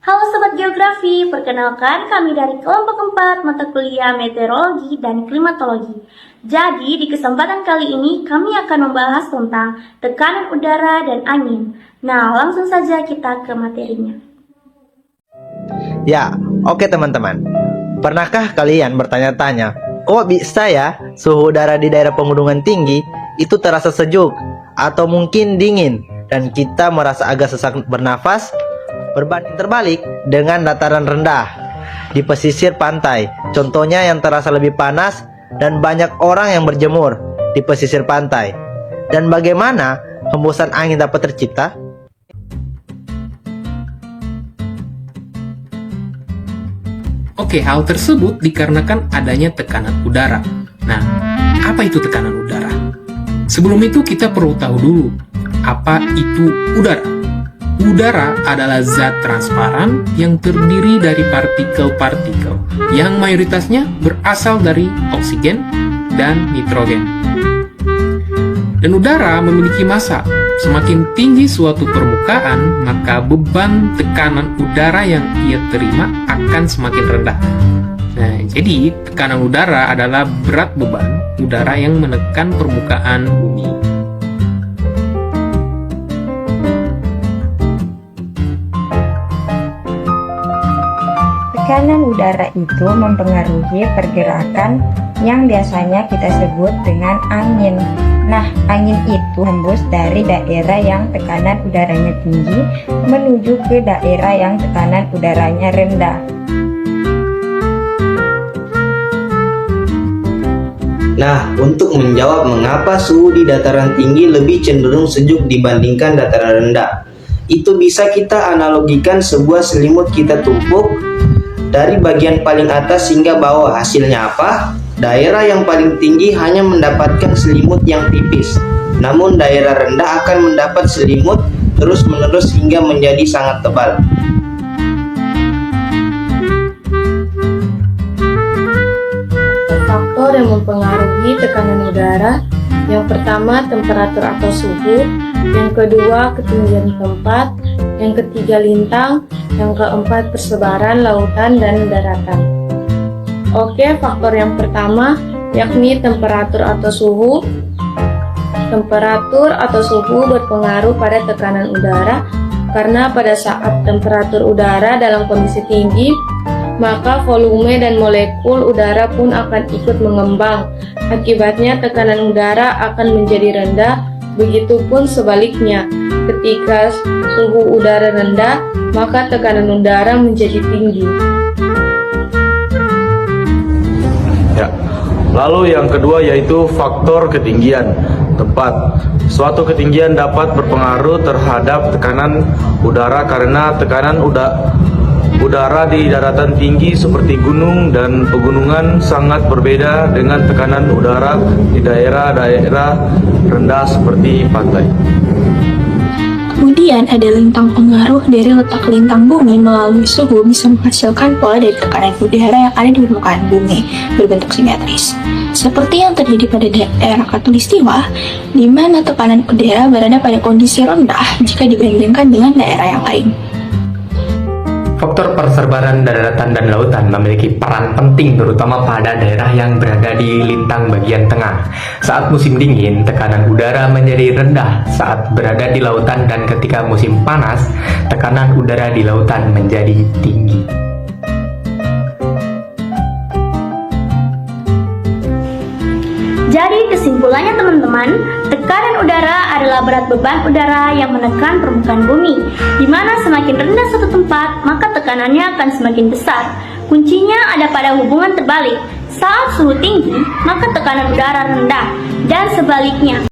Halo Sobat Geografi, perkenalkan kami dari kelompok 4 mata kuliah Meteorologi dan Klimatologi. Jadi di kesempatan kali ini kami akan membahas tentang tekanan udara dan angin. Nah, langsung saja kita ke materinya. Ya, oke teman-teman. Pernahkah kalian bertanya-tanya, kok bisa ya suhu udara di daerah pegunungan tinggi itu terasa sejuk atau mungkin dingin dan kita merasa agak sesak bernafas? Berbanding terbalik dengan dataran rendah di pesisir pantai, contohnya yang terasa lebih panas dan banyak orang yang berjemur di pesisir pantai. Dan bagaimana hembusan angin dapat tercipta? Oke, hal tersebut dikarenakan adanya tekanan udara. Nah, apa itu tekanan udara? Sebelum itu kita perlu tahu dulu, apa itu udara? Udara adalah zat transparan yang terdiri dari partikel-partikel yang mayoritasnya berasal dari oksigen dan nitrogen. Dan udara memiliki massa. Semakin tinggi suatu permukaan, maka beban tekanan udara yang ia terima akan semakin rendah. Nah, jadi tekanan udara adalah berat beban udara yang menekan permukaan bumi. Tekanan udara itu mempengaruhi pergerakan yang biasanya kita sebut dengan angin. Nah, angin itu hembus dari daerah yang tekanan udaranya tinggi menuju ke daerah yang tekanan udaranya rendah. Nah, untuk menjawab mengapa suhu di dataran tinggi lebih cenderung sejuk dibandingkan dataran rendah, itu bisa kita analogikan sebuah selimut kita tumpuk dari bagian paling atas hingga bawah. Hasilnya apa? Daerah yang paling tinggi hanya mendapatkan selimut yang tipis, namun daerah rendah akan mendapat selimut terus-menerus hingga menjadi sangat tebal. Faktor yang mempengaruhi tekanan udara, yang pertama temperatur atau suhu, yang kedua ketinggian tempat, yang ketiga lintang, yang keempat persebaran lautan dan daratan. Oke, faktor yang pertama yakni temperatur atau suhu. Temperatur atau suhu berpengaruh pada tekanan udara karena pada saat temperatur udara dalam kondisi tinggi, maka volume dan molekul udara pun akan ikut mengembang. Akibatnya tekanan udara akan menjadi rendah, begitupun sebaliknya. Ketika suhu udara rendah, maka tekanan udara menjadi tinggi. Ya. Lalu yang kedua yaitu faktor ketinggian tempat. Suatu ketinggian dapat berpengaruh terhadap tekanan udara karena tekanan udara di daratan tinggi seperti gunung dan pegunungan sangat berbeda dengan tekanan udara di daerah-daerah rendah seperti pantai. Kemudian ada lintang pengaruh dari letak lintang bumi melalui suhu bisa menghasilkan pola dari tekanan udara yang ada di permukaan bumi berbentuk simetris. Seperti yang terjadi pada daerah Khatulistiwa, di mana tekanan udara berada pada kondisi rendah jika dibandingkan dengan daerah yang lain. Faktor persebaran daratan dan lautan memiliki peran penting terutama pada daerah yang berada di lintang bagian tengah. Saat musim dingin, tekanan udara menjadi rendah saat berada di lautan dan ketika musim panas, tekanan udara di lautan menjadi tinggi. Jadi kesimpulannya teman-teman, tekanan udara adalah berat beban udara yang menekan permukaan bumi, di mana semakin rendah suatu tempat, maka tekanannya akan semakin besar. Kuncinya ada pada hubungan terbalik. Saat suhu tinggi, maka tekanan udara rendah, dan sebaliknya.